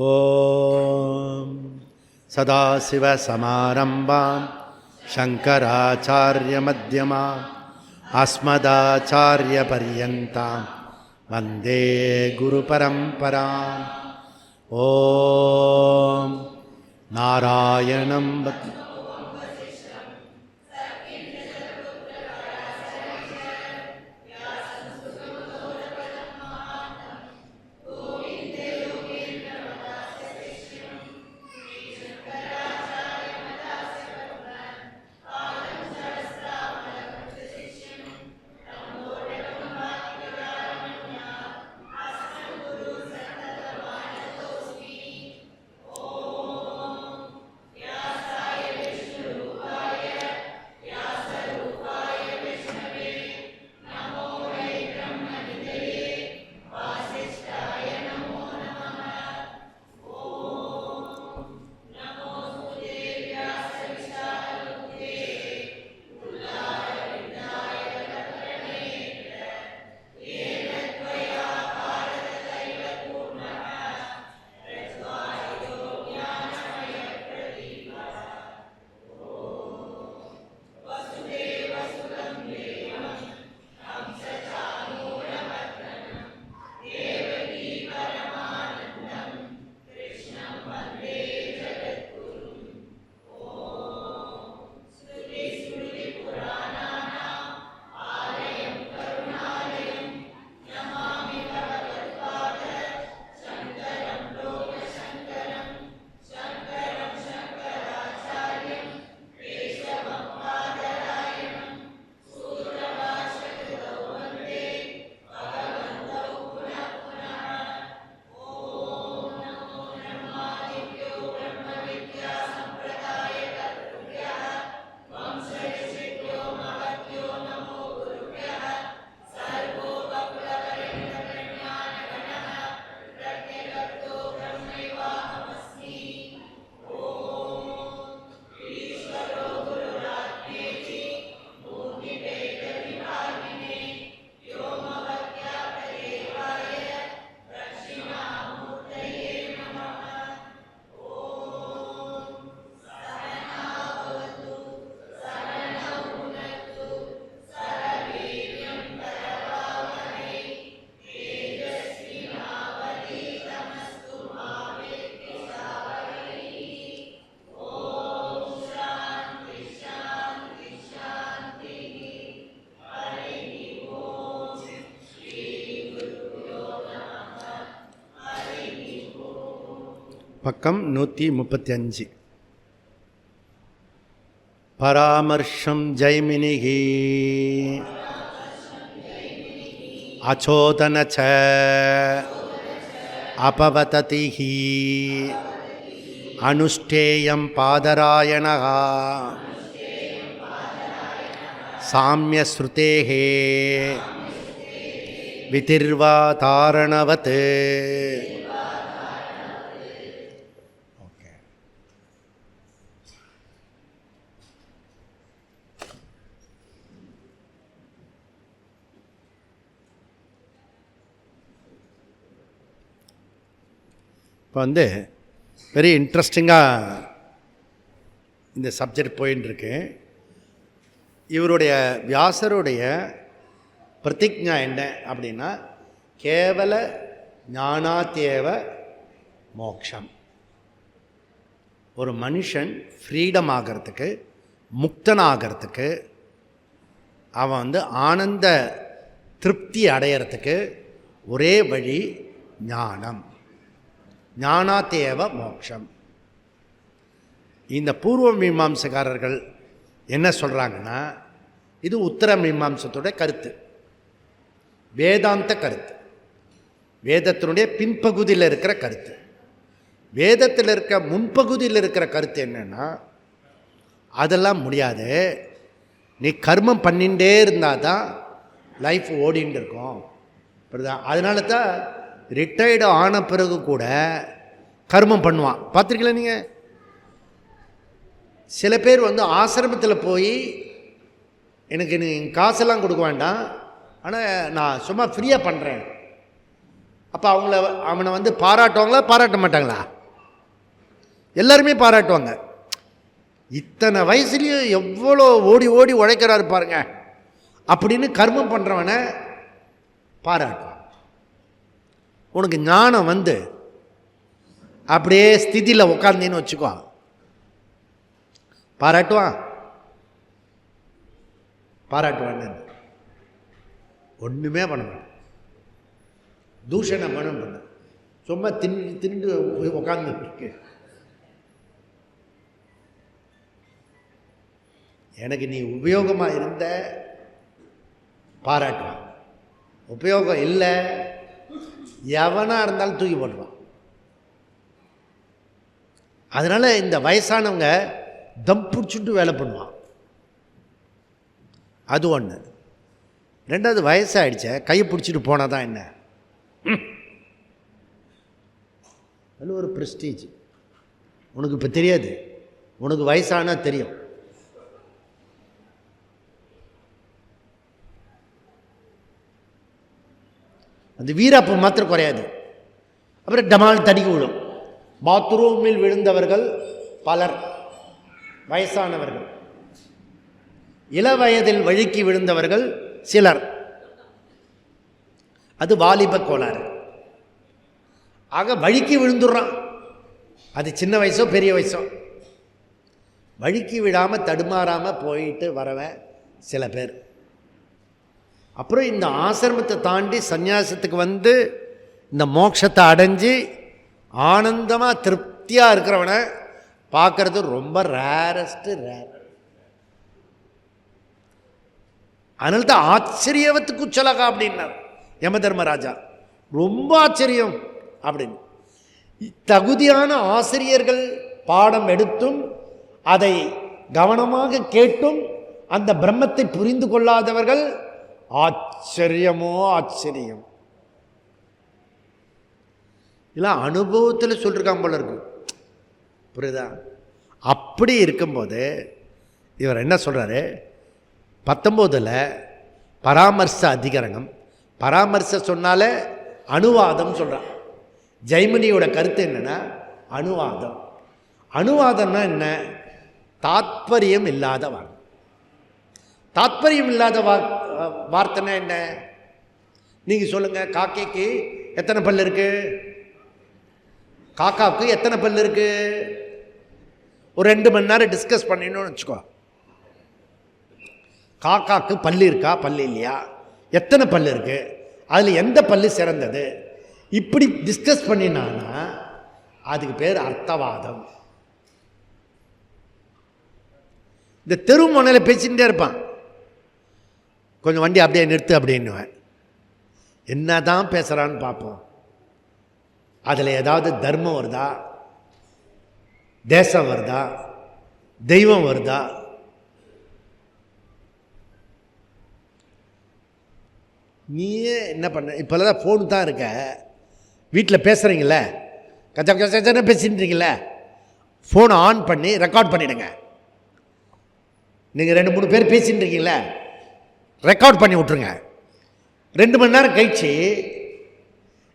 ஓம் சதாசிவசமாரம்பாம் சங்கராச்சார்யமத்யமாம் அஸ்மதாச்சார்யபர்யந்தாம் வந்தே குருபரம்பராம். ஓம் நாராயணம் பக்கம் 135. பராமர்ஷம் ஜைமினிஹி அச்சோதனச அபவததிஹி அனுஷ்டேயம் பாதராயணः சாம்யஸ்ருதேஹ விதிர்வா தாரணவத். இப்போ வெரி இன்ட்ரெஸ்டிங்காக இந்த சப்ஜெக்ட் போயின்னு இருக்கு. இவருடைய வியாசருடைய பிரதிஜ்ஞா என்ன அப்படின்னா, கேவல ஞானாத்யேவ மோக்ஷம். ஒரு மனுஷன் ஃப்ரீடம் ஆகிறதுக்கு, முக்தனாகிறதுக்கு, அவன் ஆனந்த திருப்தி அடையிறதுக்கு ஒரே வழி ஞானம். ஞானாத்யேவ மோக்ஷம். இந்த பூர்வ மீமாம்சக்காரர்கள் என்ன சொல்கிறாங்கன்னா, இது உத்தர மீமாம்சத்தோட கருத்து, வேதாந்த கருத்து, வேதத்தினுடைய பின்பகுதியில் இருக்கிற கருத்து. வேதத்தில் இருக்க முன்பகுதியில் இருக்கிற கருத்து என்னென்னா, அதெல்லாம் முடியாது, நீ கர்மம் பண்ணிகிட்டே இருந்தால் தான் லைஃப் ஓடின்னு இருக்கும். அதனால தான் ரிட்டையர்டு ஆன பிறகு கூட கர்மம் பண்ணுவான். பார்த்துருக்கீங்களா நீங்கள்? சில பேர் ஆசிரமத்தில் போய் எனக்கு நீ காசெல்லாம் கொடுக்க வேண்டாம், ஆனால் நான் சும்மா ஃப்ரீயாக பண்ணுறேன் அப்போ அவனை வந்து பாராட்டுவாங்களா பாராட்ட மாட்டாங்களா? எல்லாருமே பாராட்டுவாங்க. இத்தனை வயசுலேயும் எவ்வளோ ஓடி ஓடி உழைக்கிறாரு பாருங்க அப்படின்னு கர்மம் பண்ணுறவனை பாராட்டுவான். உனக்கு ஞானம் வந்து அப்படியே ஸ்திதியில் உட்காந்தேன்னு வச்சுக்கோ, பாராட்டுவான்? பாராட்டுவான்னு ஒன்றுமே பண்ண மாட்டேன். தூஷணம் பண்ண சும்மா திண்டு உட்காந்து எனக்கு நீ உபயோகமாக இருந்த பாராட்டுவான், உபயோகம் இல்லை எவனாக இருந்தாலும் தூக்கி போட்டுருவான். அதனால் இந்த வயசானவங்க தம் பிடிச்சிட்டு வேலை பண்ணுவான். அது ஒன்று. ரெண்டாவது, வயசாகிடுச்ச கையை பிடிச்சிட்டு போனால் தான் என்ன, அது ஒரு ப்ரெஸ்டீஜ். உனக்கு இப்போ தெரியாது, உனக்கு வயசானா தெரியும். அந்த வீராப்பு மாத்திரம் குறையாது. அப்புறம் டமால் தடிக்கு விழும். பாத்ரூமில் விழுந்தவர்கள் பலர் வயசானவர்கள், இளவயதில் வழுக்கி விழுந்தவர்கள் சிலர். அது வாலிப கோளாறு. ஆக வழுக்கி விழுந்துடுறான். அது சின்ன வயசோ பெரிய வயசோ, வழுக்கி விடாமல் தடுமாறாமல் போயிட்டு வரவன் சில பேர். அப்புறம் இந்த ஆசிரமத்தை தாண்டி சந்நியாசத்துக்கு வந்து இந்த மோட்சத்தை அடைஞ்சு ஆனந்தமாக திருப்தியாக இருக்கிறவனை பார்க்கறது ரொம்ப ரேரஸ்ட்டு ரேர். அதனால தான் ஆச்சரியவத்துக்கு உச்சலகா அப்படின்னார் யம தர்மராஜா. ரொம்ப ஆச்சரியம் அப்படின்னு. தகுதியான ஆசிரியர்கள் பாடம் எடுத்தும் அதை கவனமாக கேட்டும் அந்த பிரம்மத்தை புரிந்து கொள்ளாதவர்கள் ஆச்சரியமோ ஆச்சரியம். இல்லை அனுபவத்தில் சொல்லியிருக்காங்க போல இருக்கு, புரியுதா? அப்படி இருக்கும்போது இவர் என்ன சொல்கிறாரு, 19 பராமர்ச அதிகரணம். பராமர்ச சொன்னாலே அனுவாதம் சொல்கிறான். ஜெய்மினியோட கருத்து என்னென்னா அனுவாதம். அனுவாதம்னா என்ன? தாத்பரியம் இல்லாத வார்த்தை. தாத்பரியம் இல்லாத வார்த்தைன்னா என்ன? நீங்கள் சொல்லுங்கள், காக்கைக்கு எத்தனை பல் இருக்கு? காக்காவுக்கு எத்தனை பல் இருக்கு? ஒரு 2 மணி நேரம் டிஸ்கஸ் பண்ணிடணும்னு வச்சுக்கோ. காக்காவுக்கு பல்லு இருக்கா பல்லு இல்லையா, எத்தனை பல்லு இருக்கு, அதில் எந்த பல்லு சிறந்தது, இப்படி டிஸ்கஸ் பண்ணினான்னா அதுக்கு பேர் அர்த்தவாதம். இந்த தெரு முனையில் பேசிகிட்டே இருப்பான். கொஞ்சம் வண்டி அப்படியே நிறுத்து அப்படின்னுவேன். என்ன தான் பேசுகிறான்னு பார்ப்போம். அதில் ஏதாவது தர்மம் வருதா, தேசம் வருதா, தெய்வம் வருதா? நீயே என்ன பண்ண? இப்போல்லாம் தான் ஃபோனு தான் இருக்க. வீட்டில் பேசுகிறீங்கள, கச்சா கச்சா பேசிட்டுருக்கீங்கள, ஃபோனை ஆன் பண்ணி ரெக்கார்ட் பண்ணிவிடுங்க. நீங்கள் 2-3 பேர் பேசிட்டு இருக்கீங்களே, ரெக்கார்ட் பண்ணி விட்ருங்க. 2 மணி நேரம் கழிச்சு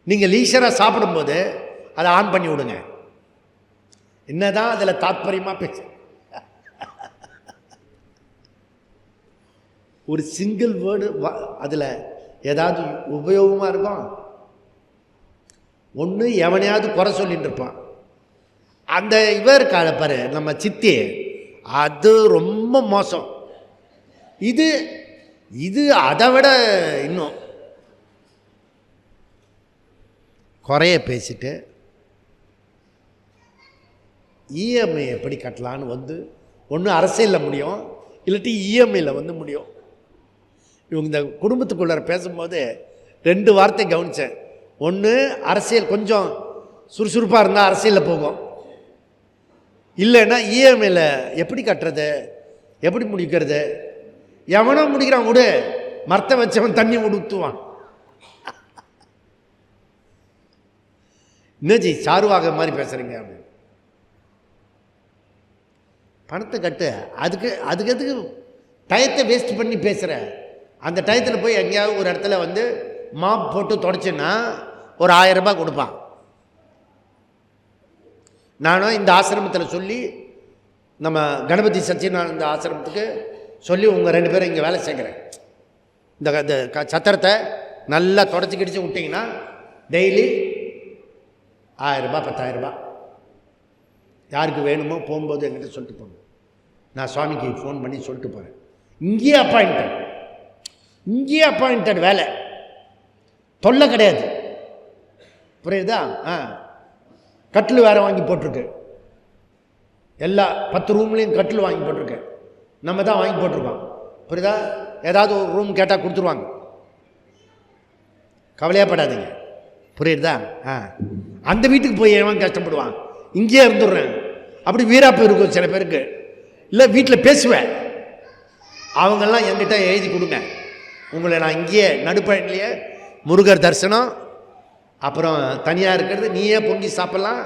நீங்கள் லீஷராக சாப்பிடும்போது அதை ஆன் பண்ணி விடுங்க. என்னதான் அதில் தாத்பரியமாக பேசு. ஒரு சிங்கிள் வேர்டு அதில் ஏதாவது உபயோகமாக இருக்கும். ஒன்று எவனையாவது குறை சொல்லிட்டு இருப்பான். அந்த இவர் பாரு நம்ம சித்தி, அது ரொம்ப மோசம். இது இது அதை விட இன்னும் குறைய பேசிட்டு இஎம்ஐ எப்படி கட்டலான்னு வந்து ஒன்று அரசியலில் முடியும், இல்லாட்டி இஎம்ஐயில் வந்து முடியும். இவங்க இந்த குடும்பத்துக்குள்ளார பேசும்போது 2 வார்த்தை கவனித்தேன். ஒன்று, அரசியல் கொஞ்சம் சுறுசுறுப்பாக இருந்தால் அரசியலில் போகும், இல்லைன்னா இஎம்ஐயில் எப்படி கட்டுறது, எப்படி முடிக்கிறது. எவனோ முடிக்கிறான் விடு, மரத்தை வச்சவன் தண்ணி ஊற்றுவான். என்னஜி சாருவாக மாதிரி பேசுகிறீங்க அப்படின்னு. பணத்தை கட்டு, அதுக்கு எதுக்கு டயத்தை வேஸ்ட் பண்ணி பேசுகிற? அந்த டயத்தில் போய் எங்கேயாவது ஒரு இடத்துல வந்து மாப் போட்டு தொடச்சின்னா ஒரு 1000 ரூபாய் கொடுப்பான். நானும் இந்த ஆசிரமத்தில் சொல்லி, நம்ம கணபதி சச்சிதானந்த ஆசிரமத்துக்கு சொல்லி உங்கள் 2 பேரும் இங்கே வேலை செய்கிறேன். இந்த சத்திரத்தை நல்லா தொடச்சி கிடிச்சு விட்டிங்கன்னா டெய்லி 1000 ரூபாய் 10,000 ரூபாய் யாருக்கு வேணுமோ போகும்போது என்கிட்ட சொல்லிட்டு போகணும். நான் சுவாமிக்கு ஃபோன் பண்ணி சொல்லிட்டு போகிறேன். இங்கேயே அப்பாயிண்டட் வேலை, தொல்லை கிடையாது. புரியுதா? கட்டில் வேறு வாங்கி போட்டிருக்கு, எல்லா 10 ரூம்லேயும் கட்டில் வாங்கி போட்டிருக்கு, நம்ம தான் வாங்கி போட்டிருக்கோம். புரியுதா? ஏதாவது ஒரு ரூம் கேட்டால் கொடுத்துருவாங்க, கவலையாப்படாதீங்க. புரியுதா? அந்த வீட்டுக்கு போய் ஏன் கஷ்டப்படுவான், இங்கேயே இருந்துடுறேன். அப்படி வீராப்பு இருக்கும் சில பேருக்கு. இல்லை வீட்டில் பேசுவேன், அவங்கெல்லாம் என்கிட்ட எழுதி கொடுங்க, உங்களை நான் இங்கேயே நடுப்பயன்லேயே முருகர் தரிசனம், அப்புறம் தனியாக இருக்கிறது, நீயே பொங்கி சாப்பிட்லாம்,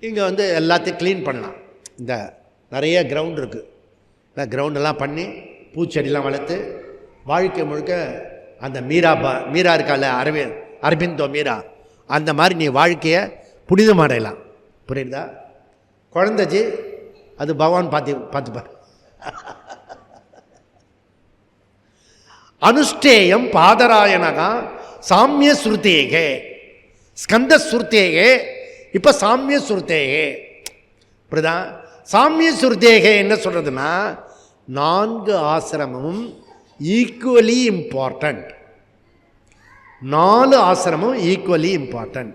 இங்கே வந்து எல்லாத்தையும் க்ளீன் பண்ணலாம். இந்த நிறைய கிரவுண்ட் இருக்குது, இந்த கிரவுண்டெல்லாம் பண்ணி பூச்செடிலாம் வளர்த்து வாழ்க்கை முழுக்க அந்த மீரா இருக்கால, அரவிந்தோ மீரா, அந்த மாதிரி நீ வாழ்க்கையை புனிதமடையலாம். புரியுதா? குழந்தைச்சி அது பகவான் பார்த்துப்பார். அனுஷ்டேயம் பாதராயணகா சாமிய ஸ்ருதேகே ஸ்கந்த ஸ்ருதேகே. இப்போ சாமிய ஸ்ருதேகே. புரியுதா? சாமிய ஸ்ருதேகே என்ன சொல்கிறதுன்னா, 4 ஆசிரமமும் ஈக்குவலி இம்பார்ட்டண்ட். 4 ஆசிரமும் ஈக்குவலி இம்பார்ட்டண்ட்.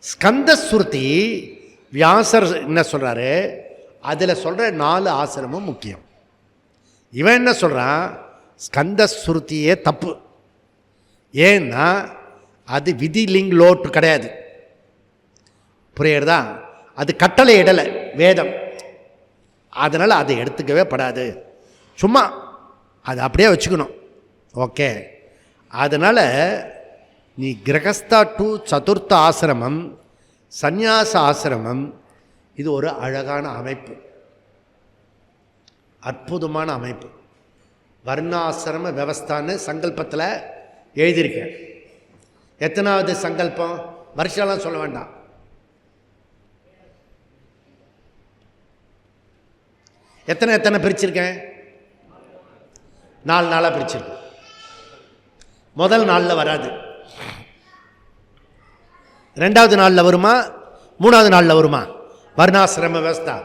ஸ்கந்த ஸ்ருதி வியாசர் என்ன சொல்கிறாரு, அதில் சொல்கிற 4 ஆசிரமும் முக்கியம். இவன் என்ன சொல்கிறான், ஸ்கந்த ஸ்ருதியே தப்பு. ஏன்னா அது விதி லிங் லோட்டு கிடையாது. புரியுறதா? அது கட்டளை இடலை, வேதம். அதனால் அதை எடுத்துக்கவே படாது, சும்மா அதை அப்படியே வச்சுக்கணும். ஓகே? அதனால் நீ கிரகஸ்தா டு சதுர்த்த ஆசிரமம், சந்நியாச ஆசிரமம், இது ஒரு அழகான அமைப்பு, அற்புதமான அமைப்பு. வர்ணாசிரம விவஸ்தான்னு சங்கல்பத்தில் எழுதியிருக்கேன். எத்தனாவது சங்கல்பம்? வருஷம்லாம் சொல்ல வேண்டாம். எத்தனை பிரிச்சிருக்கேன்? 4 நாளாக பிரிச்சிருக்கேன். முதல் நாளில் வராது, 2வது நாளில் வருமா, 3வது நாளில் வருமா? வர்ணாசிரம விவஸ்தா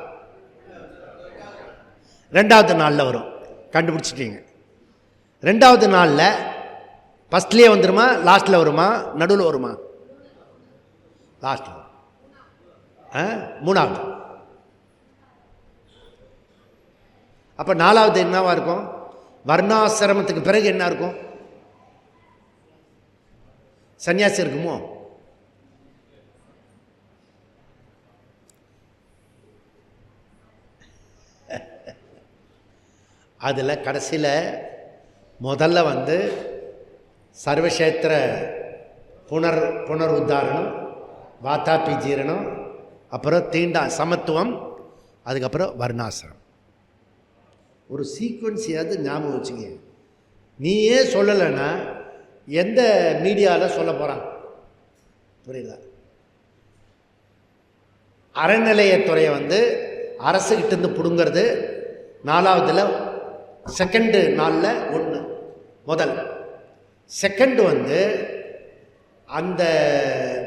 2வது நாளில் வரும். கண்டுபிடிச்சிட்டீங்க. 2வது நாளில் ஃபஸ்ட்லேயே வந்துடுமா, லாஸ்ட்டில் வருமா, நடுவில் வருமா? லாஸ்ட்டில். 3வது. அப்போ 4வது என்னவா இருக்கும்? வர்ணாசிரமத்துக்கு பிறகு என்ன இருக்கும்? சன்னியாசி இருக்குமோ? அதில் கடைசியில் முதல்ல வந்து சர்வக்ஷேத்திர புனர் உத்தாரணம், வாத்தாபி ஜீரணம், அப்புறம் தீண்டா சமத்துவம், அதுக்கப்புறம் வர்ணாசிரம். ஒரு சீக்வன்ஸையாவது ஞாபகம் வச்சுங்க. நீயே சொல்லலைன்னா எந்த மீடியாவில் சொல்ல போகிறான்? புரியுதா? அறநிலையத்துறையை வந்து அரசுகிட்டேருந்து பிடுங்கிறது 4வதுல, 2nd நாளில் 1 முதல். 2nd வந்து அந்த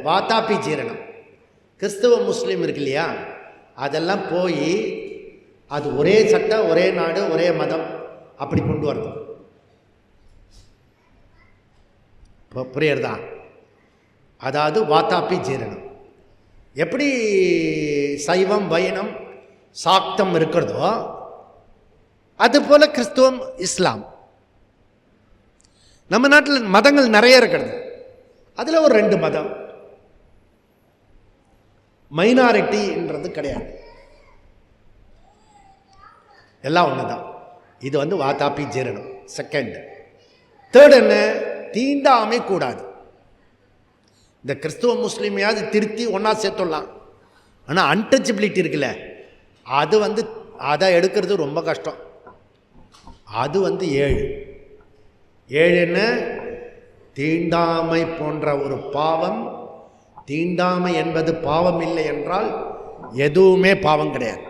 வாத்தாபி ஜீரணம், கிறிஸ்தவ முஸ்லீம் இருக்கு இல்லையா, அதெல்லாம் போய் அது ஒரே சட்டம், ஒரே நாடு, ஒரே மதம், அப்படி கொண்டு வரது. புரியுறதா? அதாவது வாத்தாபி ஜீரணம். எப்படி சைவம் வைணம் சாக்தம் இருக்கிறதோ அதுபோல் கிறிஸ்துவம் இஸ்லாம். நம்ம நாட்டில் மதங்கள் நிறைய இருக்கிறது, அதில் ஒரு 2 மதம் மைனாரிட்டின்றது கிடையாது, எல்லாம் ஒன்று தான். இது வந்து வாத்தாபி ஜீரணம் 2nd. 3rd என்ன? தீண்டாமை கூடாது. இந்த கிறிஸ்துவ முஸ்லீமையாவது திருத்தி ஒன்றா சேர்த்துடலாம், ஆனால் அன்டச்சபிலிட்டி இருக்குல்ல, அது வந்து அதை எடுக்கிறது ரொம்ப கஷ்டம். அது வந்து 7 என்ன? தீண்டாமை போன்ற ஒரு பாவம் தீண்டாமை என்பது பாவம் இல்லை என்றால் எதுவுமே பாவம் கிடையாது.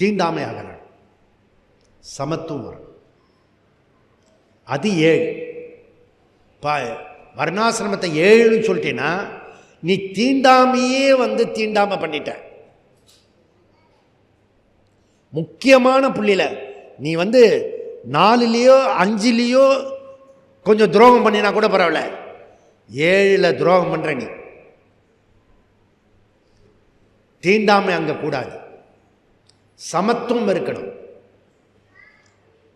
தீண்டாமை ஆகலாம், சமத்துவம் வரும். அது 7. வர்ணாசிரமத்தை 7ன்னு சொல்லிட்டேன்னா நீ தீண்டாமையே தீண்டாமை பண்ணிட்ட. முக்கியமான புள்ளியில் நீ 4லேயோ 5லேயோ கொஞ்சம் துரோகம் பண்ணினா கூட பரவாயில்ல, 7ல் துரோகம் பண்ற நீ. தீண்டாமை அங்கே கூடாது, சமத்துவம் இருக்கணும்.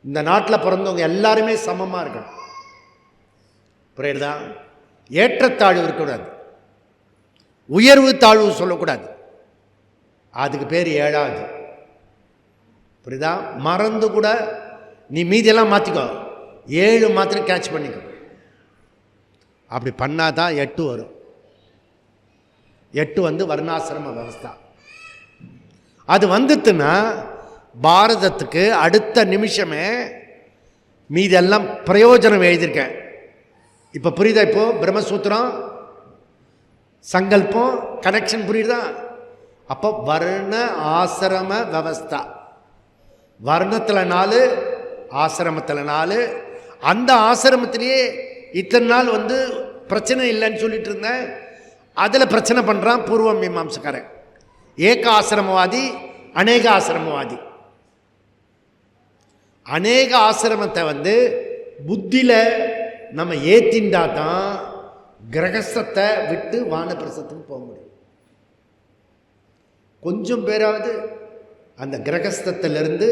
இந்த நாட்டில் பிறந்தவங்க எல்லாருமே சமமாக இருக்கணும். புரியுதா? ஏற்றத்தாழ்வு இருக்கக்கூடாது, உயர்வு தாழ்வு சொல்லக்கூடாது. அதுக்கு பேர் 7வது. புரியுதா? மறந்து கூட நீ மீதியெல்லாம் மாற்றிக்கோ, 7 மாத்திரம் கேட்ச் பண்ணிக்கோ. அப்படி பண்ணாதான் 8 வரும். 8 வர்ணாசிரம விவஸ்தா. அது வந்துட்டுன்னா பாரதத்துக்கு அடுத்த நிமிஷமே மீதெல்லாம் பிரயோஜனம் எழுதியிருக்கேன். இப்போ புரியுதா? இப்போ பிரம்மசூத்திரம், சங்கல்பம், கனெக்ஷன் புரியுதா? அப்போ வர்ண ஆசிரம விவஸ்தா. வர்ணத்தில் 4, ஆசிரமத்தில் 4. அந்த ஆசிரமத்திலேயே இத்தனை நாள் பிரச்சனை இல்லைன்னு சொல்லிட்டு இருந்தேன். அதில் பிரச்சனை பண்ணுறான் பூர்வ மீமாம்சக்காரன். ஏக ஆசிரமவாதி, அநேக ஆசிரமவாதி. அநேக ஆசிரமத்தை புத்தியில் நம்ம ஏற்றிண்டா தான் கிரகஸ்தத்தை விட்டு வானப்பிரசத்துக்கு போக முடியும். கொஞ்சம் பேராவது அந்த கிரகஸ்தத்திலிருந்து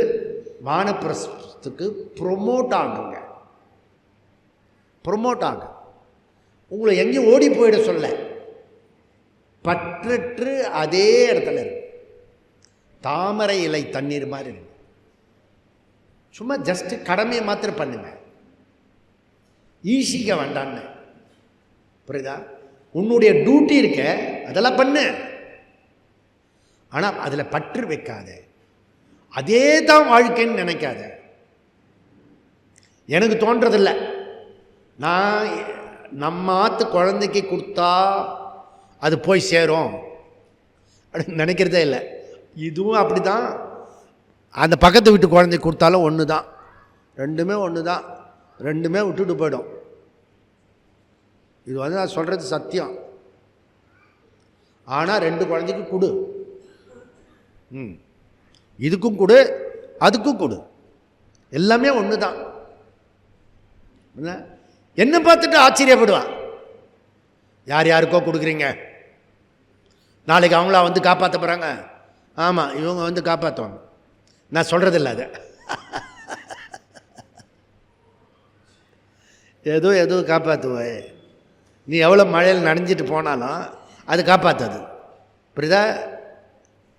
வானப்பிரசத்துக்கு ப்ரொமோட் ஆகுங்க. ப்ரொமோட் ஆகும். உங்களை எங்கேயும் ஓடி போயிட சொல்ல, பற்றற்று அதே இடத்துல இருக்கு. தாமரை இலை தண்ணீர் மாதிரி இருக்கு. சும்மா ஜஸ்ட் கடமையை மாத்திரம் பண்ணுங்க, ஈஸிக்க வேண்டான்னு. புரியுதா? உன்னுடைய டியூட்டி இருக்க, அதெல்லாம் பண்ணு. ஆனால் அதில் பற்று வைக்காத, அதே தான் வாழ்க்கைன்னு நினைக்காத. எனக்கு தோன்றதில்லை, நான் நம்ம ஆத்து குழந்தைக்கு கொடுத்தா அது போய் சேரும் அப்படின்னு நினைக்கிறதே இல்லை. இதுவும் அப்படி தான். அந்த பக்கத்து வீட்டு குழந்தைக்கு கொடுத்தாலும் ஒன்று தான், ரெண்டுமே ஒன்று தான், ரெண்டுமே விட்டுட்டு போயிடும். இது நான் சொல்கிறது சத்தியம். ஆனால் 2 குழந்தைக்கு கொடு, இதுக்கும் கொடு, அதுக்கும் கொடு, எல்லாமே ஒன்று தான். என்ன பார்த்துட்டு ஆச்சரியப்படுவான், யார் யாருக்கோ கொடுக்குறீங்க, நாளைக்கு அவங்களா காப்பாற்ற போகிறாங்க. ஆமாம், இவங்க காப்பாற்றுவாங்க. நான் சொல்கிறதில்ல அதை. ஏதோ காப்பாற்றுவேன். நீ எவ்வளோ மழையில் நனைஞ்சிட்டு போனாலும் அது காப்பாற்றாது. புரியுதா?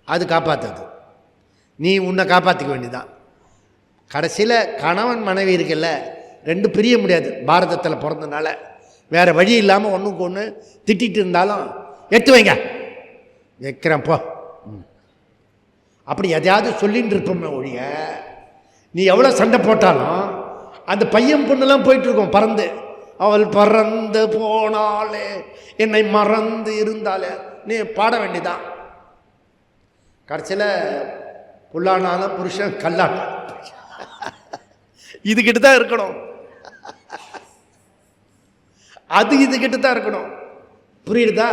அது காப்பாற்றாது. நீ உன்னை காப்பாற்றிக்க வேண்டியதான். கடைசியில் கணவன் மனைவி இருக்குல்ல, 2 பிரிய முடியாது. பாரதத்தில் பிறந்தனால வேறு வழி இல்லாமல் ஒன்றுக்கு ஒன்று திட்டிகிட்டு இருந்தாலும் எடுத்து வைங்க, வைக்கிறேன் போ, அப்படி எதையாவது சொல்லின்னு இருப்போமே ஒழிய, நீ எவ்வளோ சண்டை போட்டாலும் அந்த பையன் பொண்ணுலாம் போயிட்டுருக்கோம் பறந்து. அவள் பறந்து போனாலே என்னை மறந்து இருந்தாலே நீ பாட வேண்டியதான். கடைசியில் புல்லானாலும் புருஷன் கல்லான. இதுகிட்ட தான் இருக்கணும், அது இதுகிட்ட தான் இருக்கணும். புரியுதா?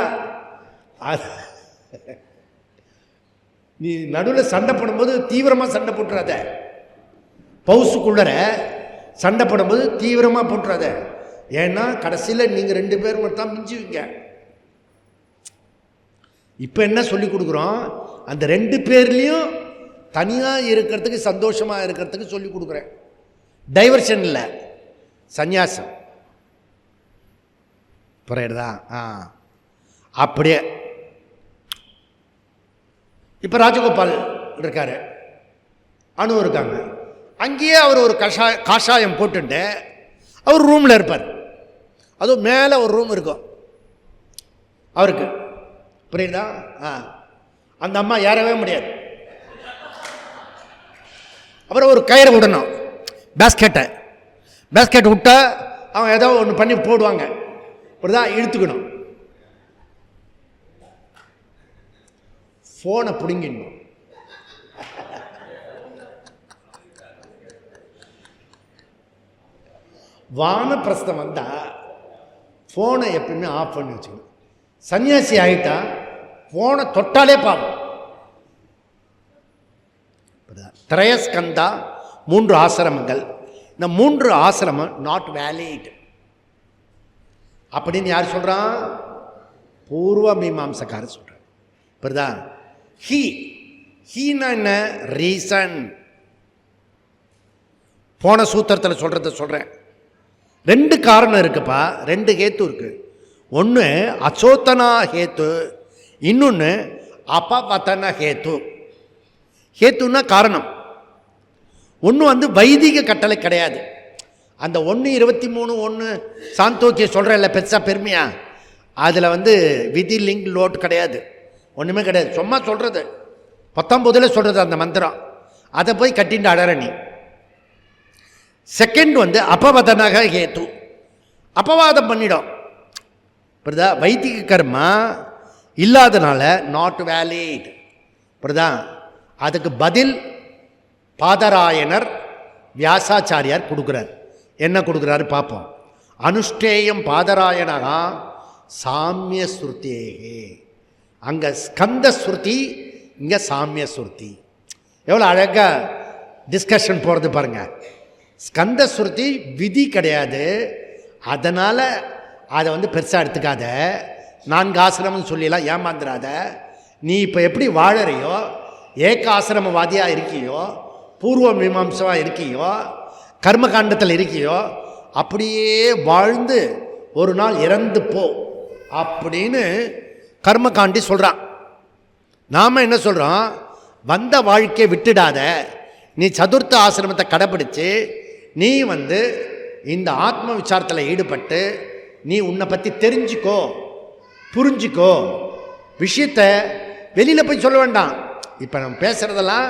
நீ நடுவில் சண்டை போடும்போது தீவிரமாக சண்டை போட்டுறாத. பவுசுக்குள்ளர சண்டை போடும்போது தீவிரமாக போட்டுறாத. ஏன்னா கடைசியில் நீங்கள் 2 பேர் மட்டும் தான் மிஞ்சுவீங்க. இப்போ என்ன சொல்லி கொடுக்குறோம், அந்த 2 பேர்லேயும் தனியாக இருக்கிறதுக்கு, சந்தோஷமாக இருக்கிறதுக்கு சொல்லி கொடுக்குறேன். டைவர்ஷன் இல்லை, சந்நியாசம். புரியுதா? அப்படியே. இப்போ ராஜகோபால் இருக்கார், அணு இருக்காங்க. அங்கேயே அவர் ஒரு காஷாயம் போட்டுட்டு அவர் ரூமில் இருப்பார். அதுவும் மேலே ஒரு ரூம் இருக்கும் அவருக்கு. புரியுதா? அந்த அம்மா ஏறவே முடியாது. அப்புறம் ஒரு கயிறை விடணும், பேஸ்கெட்டை விட்டால் அவன் ஏதோ ஒன்று பண்ணி போடுவாங்க. இப்படிதான் இழுத்துக்கணும். ஃபோனை பிடுங்கிடணும். வானப்பிரஸ்தம் வந்தால் ஃபோனை எப்பயுமே ஆஃப் பண்ணி வச்சுக்கணும். சன்னியாசி ஆகிட்டா ஃபோனை தொட்டாலே பாவம். திரயஸ்கந்தா 3 ஆசிரமங்கள். இந்த 3 ஆசிரமம் நாட் வேலிட் அப்படின்னு யார் சொல்கிறான்? பூர்வ மீமாம்சக்காரர் சொல்கிறார். புரியுதா? ஹீனா என்ன? ரீசன். போன சூத்திரத்தில் சொல்கிறேன். 2 காரணம் இருக்குப்பா, 2 ஹேத்து இருக்கு. ஒன்று அச்சோத்தனா ஹேத்து, இன்னொன்று அபவதன ஹேத்து. ஹேத்துன்னா காரணம். ஒன்று வைதிக கட்டளை கிடையாது. அந்த 1:23 சாந்தோக்கிய சொல்கிறேன்ல பெருசாக பெருமையா, அதில் விதி லிங்க் லோட் கிடையாது, ஒன்றுமே கிடையாது. சும்மா சொல்கிறது, 19 சொல்கிறது அந்த மந்திரம். அதை போய் கட்டிட்டு அடரணி. செகண்ட் அபவதனக ஹேத்து, அபவாதம் பண்ணிடும். புரியுதா? வைதிக கர்மா இல்லாதனால நாட் வேலிட். புரியுதா? அதுக்கு பதில் பாதராயணர் வியாசாச்சாரியார் கொடுக்குறார். என்ன கொடுக்குறாரு பார்ப்போம். அனுஷ்டேயம் பாதராயணகா சாமிய ஸ்ருதியே. அங்கே ஸ்கந்த ஸ்ருதி, இங்கே சாமிய ஸ்ருதி. எவ்வளோ அழகாக டிஸ்கஷன் போகிறது பாருங்கள். ஸ்கந்த ஸ்ருதி விதி கிடையாது, அதனால் அதை பெருசாக எடுத்துக்காத. 4 ஆசிரமம்னு சொல்லிலாம் ஏமாந்துடாத. நீ இப்போ எப்படி வாழறியோ, ஏக ஆசிரமவாதியாக இருக்கியோ, பூர்வ மீமாம்சமாக இருக்கியோ, கர்மகாண்டத்தில் இருக்கியோ, அப்படியே வாழ்ந்து ஒரு நாள் இறந்து போ அப்படின்னு கர்மகாண்டி சொல்கிறான். நாம் என்ன சொல்கிறோம்? வந்த வாழ்க்கையை விட்டுடாத, நீ சதுர்த்த ஆசிரமத்தை கடைப்பிடிச்சு நீ இந்த ஆத்ம விசாரத்தில் ஈடுபட்டு நீ உன்னை பற்றி தெரிஞ்சுக்கோ, புரிஞ்சிக்கோ. விஷயத்தை வெளியில் போய் சொல்ல வேண்டாம். இப்போ நம்ம பேசுகிறதெல்லாம்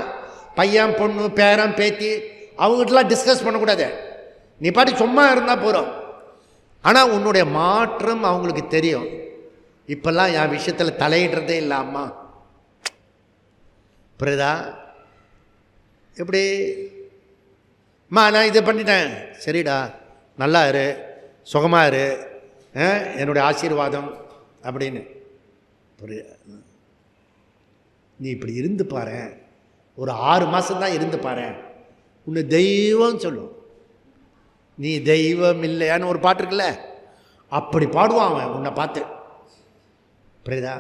பையன் பொண்ணு பேரன் பேத்தி அவங்ககிட்டலாம் டிஸ்கஸ் பண்ணக்கூடாது. நீ பாட்டி சும்மா இருந்தால் போகிறோம். ஆனால் உன்னுடைய மாற்றம் அவங்களுக்கு தெரியும். இப்போல்லாம் என் விஷயத்தில் தலையிடுறதே இல்லை அம்மா. புரியுதா? எப்படி அம்மா நான் இதை பண்ணிட்டேன், சரிடா நல்லா இரு, சுகமாக இரு, என்னுடைய ஆசீர்வாதம் அப்படின்னு. புரியுது? நீ இப்படி இருந்து பாரு, ஒரு 6 மாதம்தான் இருந்து பாரு, உன்னை தெய்வம் சொல்லும். நீ தெய்வம் இல்லையான்னு ஒரு பாட்டு இருக்குல்ல, அப்படி பாடுவான் அவன் உன்னை பார்த்து. புரியுதா?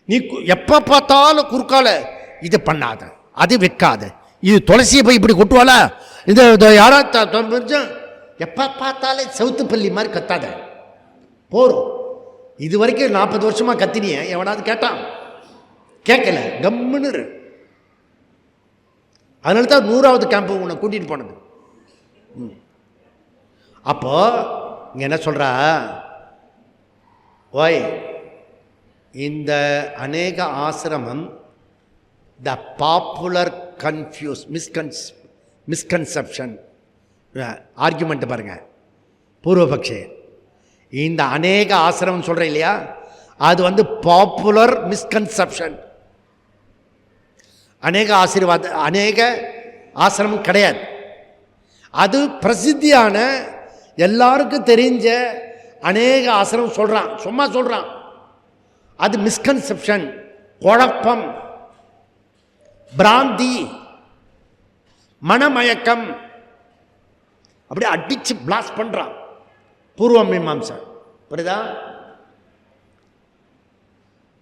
நீ எப்போ பார்த்தாலும் குறுக்கால இதை பண்ணாத, அது வைக்காத, இது துளசியை போய் இப்படி கொட்டுவாளா, இந்த யாராவது எப்போ பார்த்தாலே செவுத்து பள்ளி மாதிரி கத்தாத போரும். இது வரைக்கும் 40 வருஷமாக கத்தினிய எவனாவது கேட்டான்? கேட்கல, கம்முன்னு. அதனால தான் 100வது கேம்ப்பு உன்னை கூட்டிகிட்டு போனது. அப்போ இங்கே என்ன சொல்கிறா? ஓய், இந்த அநேக ஆசிரமம் த பாப்புலர் மிஸ்கன்செப்ஷன் ஆர்கியூமெண்ட் பாருங்க. பூர்வபக்ஷே இந்த அநேக ஆசிரமம் சொல்கிறேன் இல்லையா, அது பாப்புலர் மிஸ்கன்செப்ஷன். அநேக ஆசிரமம் கிடையாது. அது பிரசித்தியான எல்லாருக்கும் தெரிஞ்ச அநேக ஆசிரமம் சொல்கிறான், சும்மா சொல்கிறான். அது மிஸ்கன்செப்ஷன், குழப்பம், பிராந்தி, மனமயக்கம், அப்படியே அடிச்சு பிளாஸ்ட் பண்ணுறான் பூர்வ மீமாம்சா. புரியுதா?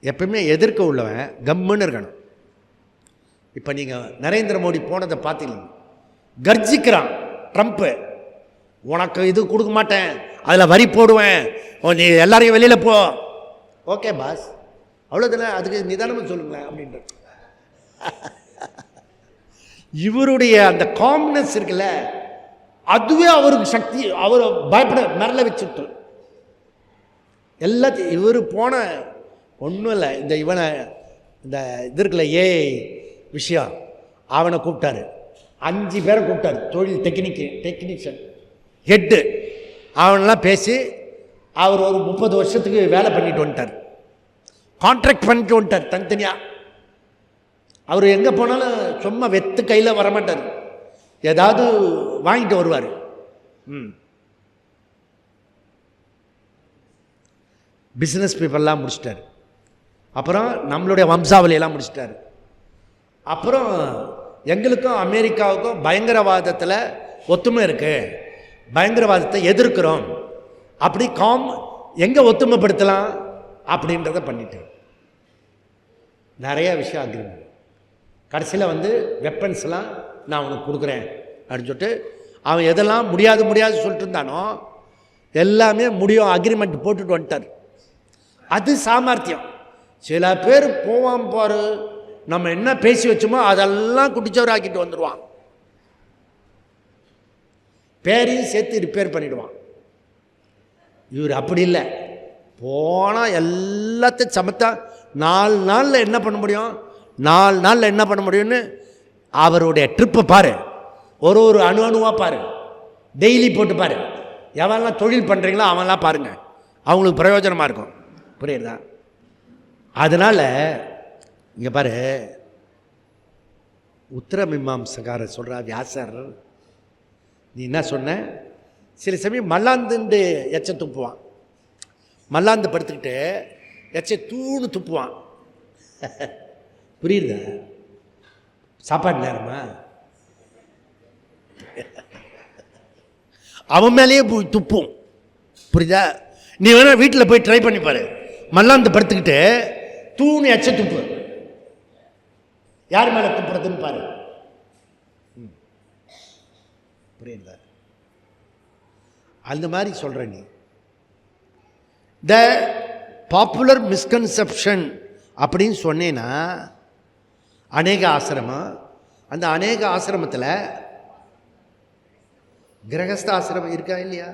எப்பவுமே எதிர்க்க உள்ளவன் கம்முன்னு இருக்கணும். இப்போ நீங்கள் நரேந்திர மோடி போனதை பார்த்தீங்க, கர்ஜிக்கிறான் ட்ரம்ப்பு. உனக்கு இது கொடுக்க மாட்டேன், அதில் வரி போடுவேன், நீ எல்லாரையும் வெளியில் போ. ஓகே பாஸ், அவ்வளோதானே, அதுக்கு நிதானமாக சொல்லுங்களேன் அப்படின்ற. இவருடைய அந்த காம்னஸ் இருக்குல்ல, அதுவே அவருக்கு சக்தி, அவர் பயப்பட மிரள வச்சுட்டு எல்லாத்தையும். இவர் போன ஒன்றும் இல்லை, இந்த இவனை இந்த இது இருக்குல்ல விஷயம், அவனை கூப்பிட்டாரு, 5 பேரை கூப்பிட்டாரு, தொழில் டெக்னீஷியன் ஹெட்டு. அவனெல்லாம் பேசி அவர் ஒரு 30 வருஷத்துக்கு வேலை பண்ணிட்டு வந்துட்டார், கான்ட்ராக்ட் பண்ணிட்டு வந்துட்டார் தனித்தனியாக. அவர் எங்கே போனாலும் சும்மா வெத்து கையில் வரமாட்டார், ஏதாவது வாங்கிட்டு வருவார். பிஸ்னஸ் பேப்பர்லாம் முடிச்சிட்டார். அப்புறம் நம்மளுடைய வம்சாவளியெல்லாம் முடிச்சிட்டார். அப்புறம் எங்களுக்கும் அமெரிக்காவுக்கும் பயங்கரவாதத்தில் ஒத்துமை இருக்குது, பயங்கரவாதத்தை எதிர்க்கிறோம், அப்படி எங்கே ஒத்துமைப்படுத்தலாம் அப்படின்றத பண்ணிட்டு நிறைய விஷயம் அக்ரிமெண்ட். கடைசியில் வந்து வெப்பன்ஸ்லாம் நான் உனக்கு கொடுக்குறேன் அப்படின்னு சொல்லிட்டு அவன் எதெல்லாம் முடியாது சொல்லிட்டு இருந்தானோ எல்லாமே முடியும் அக்ரிமெண்ட் போட்டுட்டு வந்துட்டார். அது சாமர்த்தியம். சில பேர் போவான் பாரு, நம்ம என்ன பேசி வச்சோமோ அதெல்லாம் குடிச்சவர் ஆக்கிட்டு வந்துடுவான், பேரையும் சேர்த்து ரிப்பேர் பண்ணிடுவான். இவர் அப்படி இல்லை, போனால் எல்லாத்தையும் சமத்தா 4 நாளில் என்ன பண்ண முடியும், 4 நாளில் என்ன பண்ண முடியும்னு அவருடைய ட்ரிப்பை பாரு, ஒரு அணுவாக பாரு, டெய்லி போட்டு பாரு. எவெல்லாம் தொழில் பண்ணுறீங்களோ அவன்லாம் பாருங்கள், அவங்களுக்கு பிரயோஜனமாக இருக்கும். புரியுதா? அதனால் இங்கே பாரு, உத்தரமீமாம்சகார சொல்கிறா வியாசர், நீ என்ன சொன்ன, சில சமயம் மல்லாந்துண்டு எச்ச துப்புவான், மல்லாந்து படுத்துக்கிட்டு எச்சை தூணு துப்புவான். புரியுதா? சாப்பாடு நேரமா அவன் மேலேயே போய் துப்பும். புரியுதா? நீ வேணா வீட்டில் போய் ட்ரை பண்ணி பாரு, மல்லாந்து படுத்துக்கிட்டு தூணு எச்ச துப்பு, யார் மேலே துப்புறதுன்னு பாரு. புரியுதா? அந்த மாதிரி சொல்கிற நீ. த பாப்புலர் மிஸ்கன்செப்ஷன் அப்படின்னு சொன்னேன்னா அநேக ஆசிரமம், அந்த அநேக ஆசிரமத்தில் கிரகஸ்த ஆசிரமம் இருக்கா இல்லையா?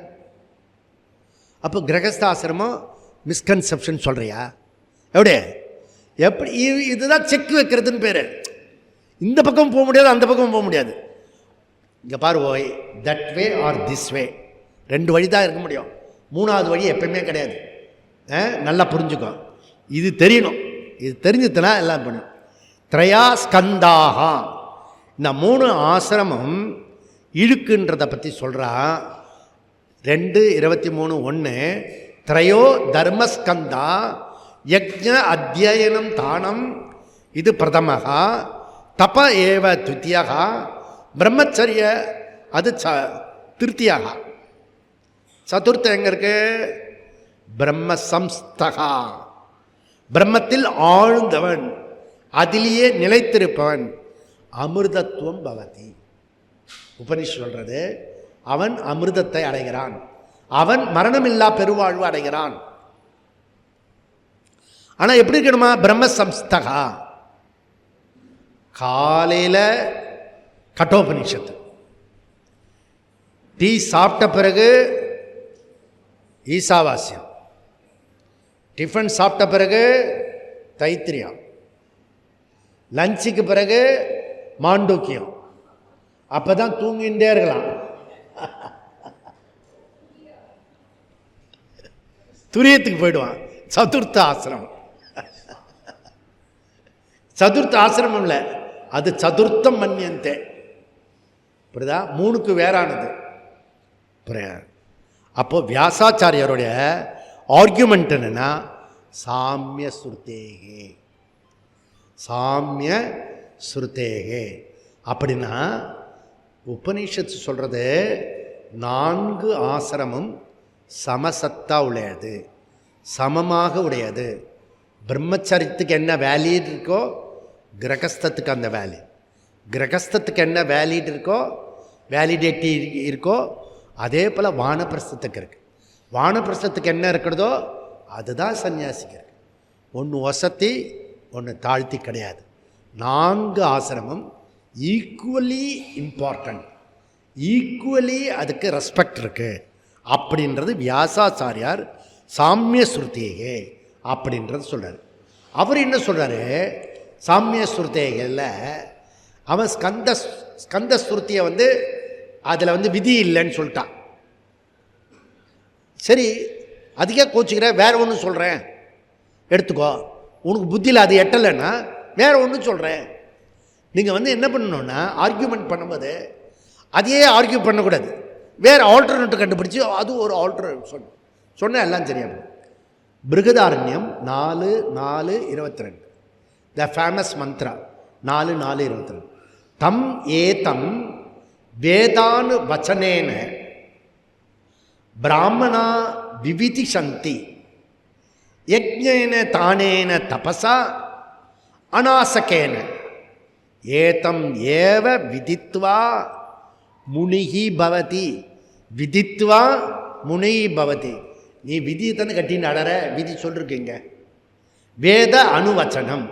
அப்போ கிரகஸ்த ஆசிரமம் மிஸ்கன்செப்ஷன் சொல்கிறியா? எப்படி இதுதான் செக் வைக்கிறதுன்னு பேர். இந்த பக்கம் போக முடியாது, அந்த பக்கம் போக முடியாது. இங்கே பாரு, ஓய் that way or this way, 2 வழி தான் இருக்க முடியும், 3வது வழி எப்பயுமே கிடையாது. நல்லா புரிஞ்சுக்கோ, இது தெரியணும். இது தெரிஞ்சுதுன்னா எல்லாம் பண்ணும். திரையா ஸ்கந்தாகா, இந்த 3 ஆசிரமம் இழுக்குன்றதை பற்றி சொல்கிறான். 2:23:1 திரையோ தர்மஸ்கந்தா யஜ்ஞ அத்தியனம் தானம் இது பிரதமகா, தப ஏவ துத்தியகா, பிரம்மச்சரிய அது திருத்தியகா. சதுர்த்தம் எங்கே இருக்கு? பிரம்ம சம்ஸ்தகா, பிரம்மத்தில் ஆழ்ந்தவன், அதிலேயே நிலைத்திருப்பவன். அமிர்தத்துவம் பவதி, உபனிஷத் சொல்றது. அவன் அமிர்தத்தை அடைகிறான், அவன் மரணமில்லா பெருவாழ்வு அடைகிறான். ஆனால் எப்படி இருக்கணுமா? பிரம்ம சம்ஸ்தகா. காலையில் கட்டோபனிஷத்து, டீ சாப்பிட்ட பிறகு ஈசாவாசியம், டிஃபன் சாப்பிட்ட பிறகு தைத்திரியம், லஞ்சுக்கு பிறகு மாண்டூக்கியம். அப்போ தான் தூங்கிகிட்டே இருக்கலாம். துரியத்துக்கு போயிடுவான். சதுர்த்த ஆசிரமம், சதுர்த்த ஆசிரமம் இல்லை, அது சதுர்த்தம் மன்னியந்தே. புரியுதா? 3க்கு வேறானது. அப்போ வியாசாச்சாரியருடைய ஆர்கியூமெண்ட் என்னன்னா சாமிய ஸ்ருதேகே, சாமிய ஸ்ருதேகே. அப்படின்னா உபனிஷத்து சொல்கிறது 4 ஆசிரமம் சமசத்தா உடையது, சமமாக உடையது. பிரம்மச்சரியத்துக்கு என்ன வேலிட் இருக்கோ கிரகஸ்தத்துக்கு அந்த வேலி, கிரகஸ்தத்துக்கு என்ன வேலிட் இருக்கோ வேலிடேட்டி இருக்கோ அதே போல் வானப்பிரஸ்தத்துக்கு இருக்குது. வானப்பிரஸ்தத்துக்கு என்ன இருக்கிறதோ அதுதான் சன்னியாசிக்கு இருக்கு. ஒன்று வசதி ஒன்று தாழ்த்தி கிடையாது. 4 ஆசிரமம் ஈக்குவலி இம்பார்ட்டண்ட், ஈக்குவலி அதுக்கு ரெஸ்பெக்ட் இருக்குது அப்படின்றது வியாசாச்சாரியார் சாமிய ஸ்ருதேகே அப்படின்றது சொல்கிறார். அவர் என்ன சொல்கிறாரு? சாமிய ஸ்ருதேகேல அவன் ஸ்கந்த ஸ்ருதியை அதில் விதி இல்லைன்னு சொல்லிட்டான். சரி, அதுக்கே கோச்சிக்கிற, வேற ஒன்று சொல்கிறேன் எடுத்துக்கோ, உனக்கு புத்தியில் அது எட்டலைன்னா வேற ஒன்று சொல்கிறேன். நீங்கள் வந்து என்ன பண்ணணுன்னா ஆர்கியூமெண்ட் பண்ணும்போது அதையே ஆர்கியூ பண்ணக்கூடாது, வேறு ஆல்டர்னேட்டிவ் கண்டுபிடிச்சி அது ஒரு ஆல்டர்னேட்டிவ் சொன்னால் எல்லாம் சரியாக. பிருகதாரண்யம் 4:4:22 த ஃபேமஸ் மந்த்ரா 4:4:22 தம் ஏதம் வேதானு வச்சனேன பிராமணா விவிதிஷந்தி யஜ்ஞேன தானேன தபசா அநாசகேன ஏதம் ஏவ விதித்வா முனிஹி பவதி. விதித்வா முனிஹி பவதி. நீ விதி தானே கட்டின்னு அடற, விதி சொல்லிருக்கீங்க. வேத அனுவச்சனம்,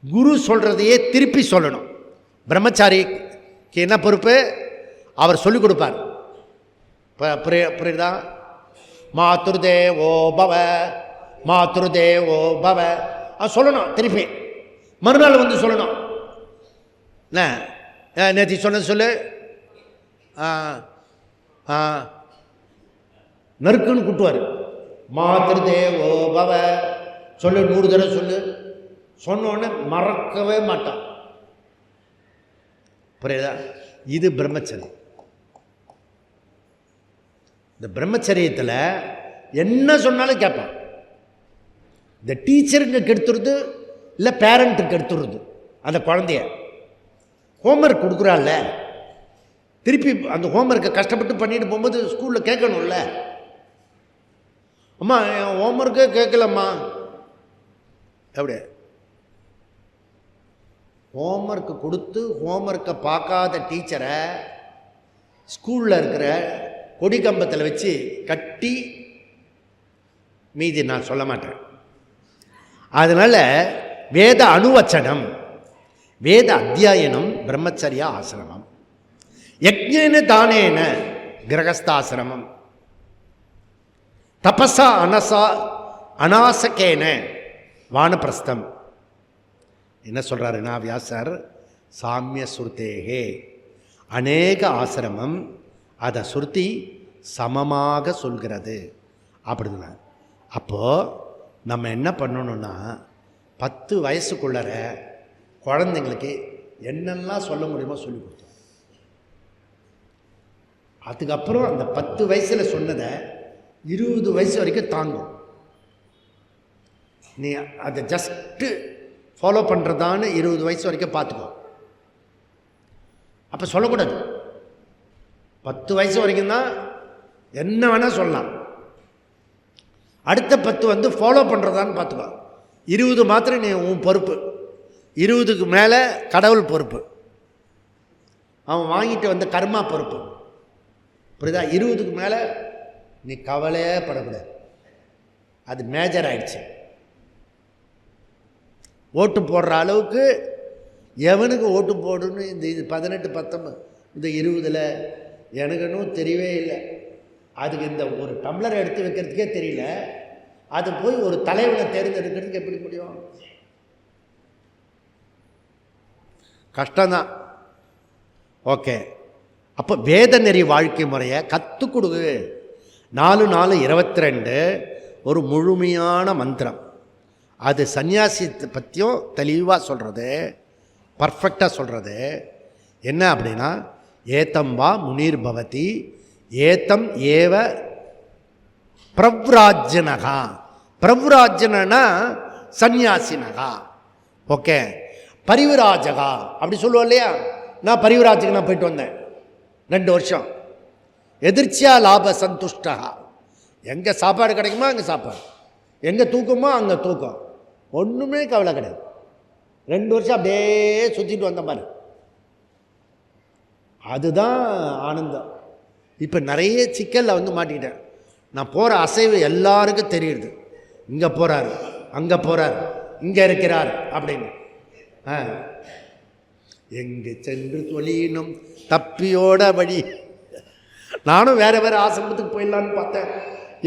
குரு சொல்கிறதையே திருப்பி சொல்லணும். பிரம்மச்சாரிக்கு என்ன பொறுப்பு? அவர் சொல்லிக் கொடுப்பார். புரியுதா? மாத்ருதேவோ பவ மாத்ருதேவோ பவ சொல்லணும். திருப்பி மறுநாள் வந்து சொல்லணும். நேற்று சொன்ன சொல்லு, நறுக்குன்னு கூட்டுவார். மாத்ருதேவோ பவ சொல்லு, 100 தடவை சொல்லு. சொன்னோடனே மறக்கவே மாட்டான். புரியுதா? இது பிரம்மச்சரியம். இந்த பிரம்மச்சரியத்தில் என்ன சொன்னாலும் கேட்பான். இந்த டீச்சருங்க கெடுத்துருது இல்லை பேரண்ட்டுக்கு கெடுத்துருது. அந்த குழந்தைய ஹோம்ஒர்க் கொடுக்குறாள்ல, திருப்பி அந்த ஹோம்ஒர்க்கை கஷ்டப்பட்டு பண்ணிட்டு போகும்போது ஸ்கூலில் கேட்கணும்ல, அம்மா என் ஹோம்ஒர்க்கே கேட்கலம்மா. எப்படி ஹோம்ஒர்க்கு கொடுத்து ஹோம்ஒர்க்கை பார்க்காத டீச்சரை ஸ்கூலில் இருக்கிற கொடி கம்பத்தில் வச்சு கட்டி, மீதி நான் சொல்ல மாட்டேன். அதனால் வேத அனுவச்சனம், வேத அத்தியாயனம் பிரம்மச்சரிய ஆசிரமம். யஜ்ஞேன தானேன கிரகஸ்தாசிரமம். தபசா அநாசகேன வானப்பிரஸ்தம். என்ன சொல்கிறாருன்னா வியாசர், சாமிய சுருத்தேகே அநேக ஆசிரமம், அதை சுருத்தி சமமாக சொல்கிறது அப்படின்னா. அப்போது நம்ம என்ன பண்ணணுன்னா 10 வயசுக்குள்ளற குழந்தைங்களுக்கு என்னெல்லாம் சொல்ல முடியுமோ சொல்லி கொடுத்தோம். அதுக்கப்புறம் அந்த 10 வயசில் சொன்னதை 20 வயசு வரைக்கும் தாங்கும். நீ அதை ஜஸ்ட்டு ஃபாலோ பண்ணுறதான்னு 20 வயசு வரைக்கும் பார்த்துக்கோ. அப்போ சொல்லக்கூடாது. 10 வயசு வரைக்கும் தான் என்ன வேணால் சொல்லலாம். அடுத்த 10 வந்து ஃபாலோ பண்ணுறதான்னு பார்த்துக்கோ. 20 மாத்திரம் நீ உன் பொறுப்பு. 20க்கு மேலே கடவுள் பொறுப்பு, அவன் வாங்கிட்டு வந்த கர்மா பொறுப்பு. புரியுதா? 20க்கு மேலே நீ கவலையே படக்கூடாது. அது மேஜர் ஆயிடுச்சு. ஓட்டு போடுற அளவுக்கு எவனுக்கு ஓட்டு போடுன்னு இந்த 18, 19, இந்த 20ல் எனக்குன்னு தெரியவே இல்லை. அதுக்கு இந்த ஒரு டம்ளர் எடுத்து வைக்கிறதுக்கே தெரியல. அது போய் ஒரு தலைவனை தேர்ந்தெடுக்கிறதுக்கு எப்படி முடியும்? கஷ்டம்தான். ஓகே, அப்போ வேத நெறி வாழ்க்கை முறையை கற்றுக் கொடுக்கு. 4:4:22 ஒரு முழுமையான மந்திரம். அது சன்னியாசியத்தை பற்றியும் தெளிவாக சொல்கிறது, பர்ஃபெக்டாக சொல்கிறது. என்ன அப்படின்னா, ஏத்தம் வா முனீர் பவதி ஏத்தம் ஏவ பிரவ்ராஜ்யனகா. பிரவ்ராஜ்யனா சன்னியாசினகா. ஓகே, பரிவிராஜகா அப்படி சொல்லுவோம் இல்லையா? நான் பரிவிராஜுக்கு நான் போயிட்டு வந்தேன் 2 வருஷம். எதிர்ச்சியா லாப சந்துஷ்டா. எங்கே சாப்பாடு கிடைக்குமோ அங்கே சாப்பாடு, எங்கே தூக்கமோ அங்கே தூக்கம், ஒன்றுமே கவலை கிடையாது. 2 வருஷம் அப்படியே சுற்றிட்டு வந்த மாதிரி. அதுதான் ஆனந்தம். இப்போ நிறைய சிக்கலில் வந்து மாட்டிக்கிட்டேன். நான் போகிற அசைவு எல்லாருக்கும் தெரியுது. இங்கே போகிறார், அங்கே போகிறார், இங்கே இருக்கிறார் அப்படின்னு. எங்கே சென்று தொழினும் தப்பியோட வழி. நானும் வேறு வேறு ஆசிரமத்துக்கு போயிடலான்னு பார்த்தேன்,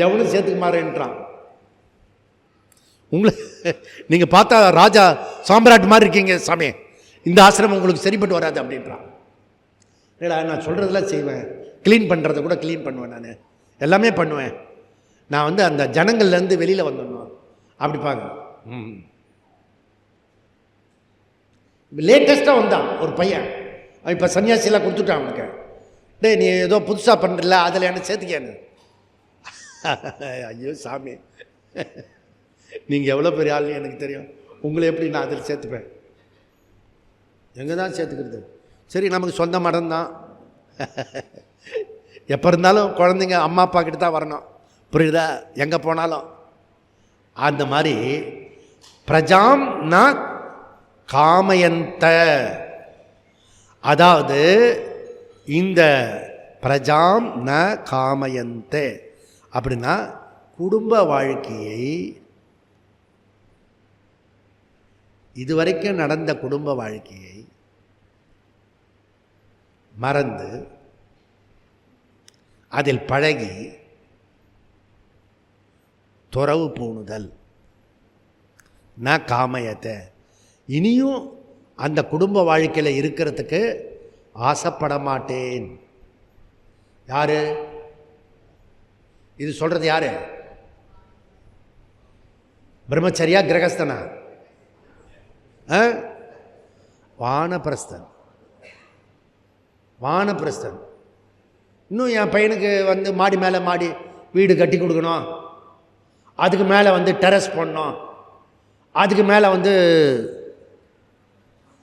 எவனும் சேர்த்துக்க மாறேன்றான். உங்களை நீங்கள் பார்த்தா ராஜா சாம்ராட் மாதிரி இருக்கீங்க சாமி, இந்த ஆசிரமம் உங்களுக்கு சரிப்பட்டு வராது அப்படின்றான். இல்லைடா, நான் சொல்கிறதெல்லாம் செய்வேன், க்ளீன் பண்ணுறதை கூட க்ளீன் பண்ணுவேன், நான் எல்லாமே பண்ணுவேன். நான் வந்து அந்த ஜனங்கள்லேருந்து வெளியில் வந்துடணும் அப்படி பார்க்க. லேட்டஸ்ட்டாக வந்தான் ஒரு பையன், இப்போ சன்னியாசியெல்லாம் கொடுத்துட்டான் அவனுக்கு. டே நீ ஏதோ புதுசாக பண்ணுறல, அதில் என்ன சேர்த்துக்கேன்னு. ஐயோ சாமி, நீங்கள் எவ்வளோ பெரிய ஆள் எனக்கு தெரியும், உங்களை எப்படி நான் அதில் சேர்த்துப்பேன்? எங்கே தான் சேர்த்துக்கிறது? சரி, நமக்கு சொந்த மடம் தான். எப்போ இருந்தாலும் குழந்தைங்க அம்மா அப்பா கிட்ட தான் வரணும், புரியுதா? எங்கே போனாலும் அந்த மாதிரி பிரஜாம் ந காமயந்த, அதாவது இந்த பிரஜாம் ந காமயந்த அப்படின்னா குடும்ப வாழ்க்கையை, இதுவரைக்கும் நடந்த குடும்ப வாழ்க்கையை மறந்து அதில் பழகி துறவு பூணுதல். ந காமயத்தை, இனியும் அந்த குடும்ப வாழ்க்கையில் இருக்கிறதுக்கு ஆசைப்பட மாட்டேன். யாரு இது சொல்றது? யாரு? பிரம்மச்சரியா கிரகஸ்தனா? வானப்பிரஸ்தன். வானப்பிரஸ்தன். இன்னும் என் பையனுக்கு வந்து மாடி மேலே மாடி வீடு கட்டி கொடுக்கணும், அதுக்கு மேலே வந்து டெரஸ் போடணும், அதுக்கு மேலே வந்து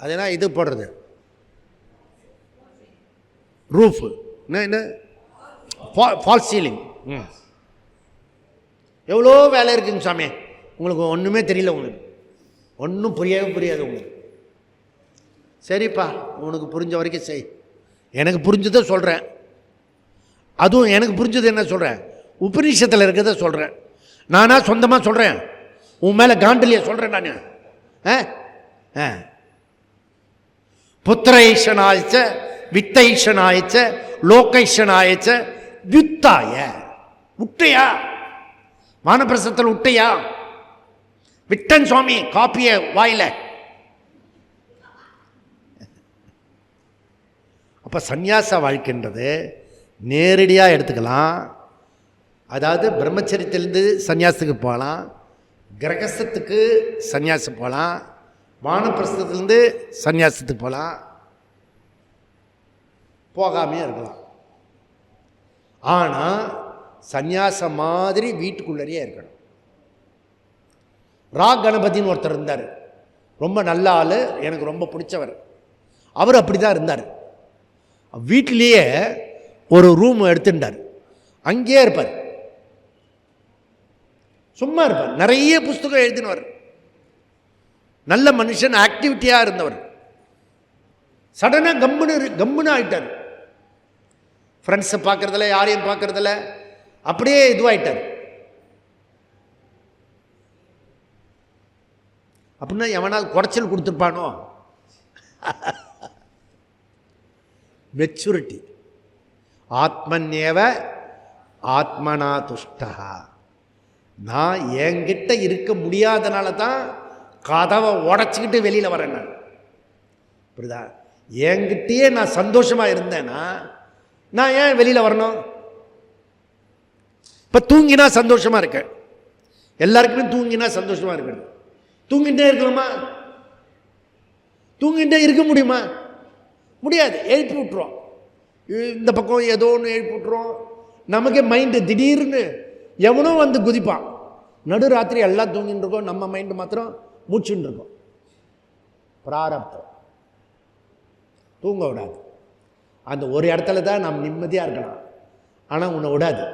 அதுனா இது போடுறது ரூஃபு, என்ன ஃபால்ஸ் சீலிங். எவ்வளோ வேலை இருக்குங்க சாமி, உங்களுக்கு ஒன்றுமே தெரியல, உங்களுக்கு ஒன்றும் புரியவே புரியாது உங்களுக்கு. சரிப்பா, உனக்கு புரிஞ்ச வரைக்கும் செய். எனக்கு புரிஞ்சதை சொல்கிறேன், அதுவும் எனக்கு புரிஞ்சது என்ன சொல்கிறேன், உபநிஷத்தில் இருக்கிறத சொல்கிறேன். நானா சொந்தமாக சொல்கிறேன், உன் மேலே காண்டலியை சொல்கிறேன் நான். புத்திரைஷனாய்ச்ச வித்தைஷனாய்ச்ச லோகைஷனாய்ச்ச வித்தாய. விட்டையா? வானப்பிரசத்தில் விட்டையா? விட்டன் சுவாமி, காப்பிய வாயில. அப்போ சந்நியாச வாழ்க்கைன்றது நேரடியாக எடுத்துக்கலாம். அதாவது பிரம்மச்சரியத்திலேருந்து சந்நியாசத்துக்கு போகலாம், கிரகஸ்தத்துக்கு சந்நியாசம் போகலாம், வானப்பிரஸ்தத்துலேருந்து சந்நியாசத்துக்கு போகலாம், போகாமே இருக்கலாம். ஆனால் சந்நியாசம் மாதிரி வீட்டுக்குள்ளேயே இருக்கணும். ரா கணபதினு ஒருத்தர் இருந்தார், ரொம்ப நல்ல ஆள், எனக்கு ரொம்ப பிடிச்சவர். அவர் அப்படி தான் இருந்தார். வீட்டிலேயே ஒரு ரூம் எடுத்துட்டார், அங்கேயே இருப்பார், சும்மா இருப்பார், நிறைய புஸ்தகம் எழுதினவர், நல்ல மனுஷன், ஆக்டிவிட்டியாக இருந்தவர். சடனாக கம்முன்னு ஆகிட்டார். ஃப்ரெண்ட்ஸை பார்க்குறதில்ல, யாரையும் பார்க்குறதில்ல, அப்படியே இதுவாகிட்டார். அப்படின்னா எவனால் குறைச்சல் கொடுத்துருப்பானோ? மெச்சூரிட்டி. ஆத்மன்யேவ ஆத்மனா துஷ்டா. நான் என்கிட்ட இருக்க முடியாதனால தான் கதவை உடச்சிக்கிட்டு வெளியில் வரேன். நான் புரியுதா? என்கிட்டயே நான் சந்தோஷமாக இருந்தேன்னா நான் ஏன் வெளியில் வரணும்? இப்போ தூங்கினா சந்தோஷமாக இருக்கேன், எல்லாருக்குமே தூங்கினா சந்தோஷமாக இருக்கணும். தூங்கிட்டே இருக்கலாமா? தூங்கிட்டே இருக்க முடியுமா? முடியாது. எழுப்பி விட்டுரும், இந்த பக்கம் ஏதோ ஒன்று எழுப்பி விட்டுரும். நமக்கே மைண்டு திடீர்னு எவனோ வந்து குதிப்பான். நடுராத்திரி எல்லாம் தூங்கின்னு இருக்கோம், நம்ம மைண்டு மாத்திரம் மூச்சுன்னு இருக்கோம். பிராரப்தம் தூங்க விடாது. அந்த ஒரு இடத்துல தான் நாம் நிம்மதியாக இருக்கலாம், ஆனால் உன்னை விடாது,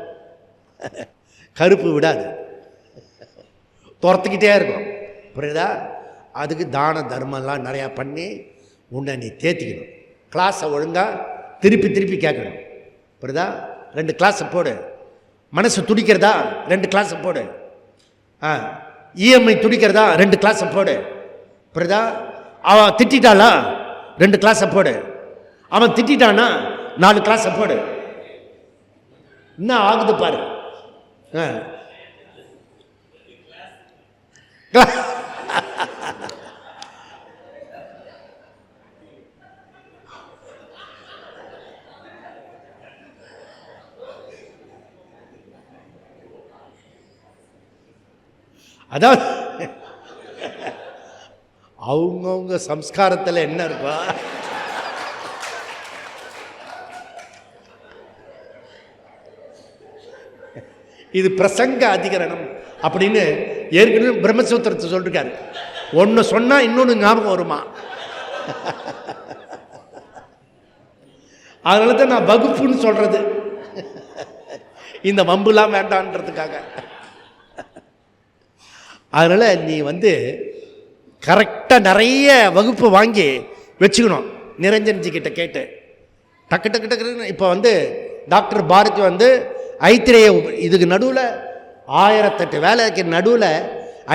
கருப்பு விடாது, துரத்துக்கிட்டே இருக்கும். புரியுதா? அதுக்கு தான தர்மம்லாம் நிறையா பண்ணி உன்னை நீ தேத்திக்கணும். கிளாஸை ஒழுங்காக திருப்பி திருப்பி கேட்கணும். புரியுதா? 2 கிளாஸை போடு. மனசு துடிக்கிறதா? 2 கிளாஸை போடு. இஎம்ஐ துடிக்கிறதா? 2 கிளாஸை போடு. புரியுதா? அவன் திட்டாளா? 2 கிளாஸை போடு. அவன் திட்டானா 4 கிளாஸை போடு. என்ன ஆகுது பாரு. அதாவது அவங்கவுங்க சம்ஸ்காரத்தில் என்ன இருக்கோ இது பிரசங்க அதிகரணம் அப்படின்னு ஏற்கனவே பிரம்மசூத்திரத்தை சொல்லிருக்காரு. ஒன்று சொன்னால் இன்னொன்று ஞாபகம் வருமா? அதனால தான் நான் வகுப்புன்னு சொல்றது, இந்த வம்புலாம் வேண்டான்றதுக்காக. அதனால நீ கரெக்டாக நிறைய வகுப்பு வாங்கி வச்சுக்கணும். நிரஞ்சன்ஜி கிட்ட கேட்டு டக்கு டக்கு டக்கு. இப்போ டாக்டர் பாரதி ஐத்திரேய இதுக்கு நடுவில் 1008 வேலைக்கு நடுவில்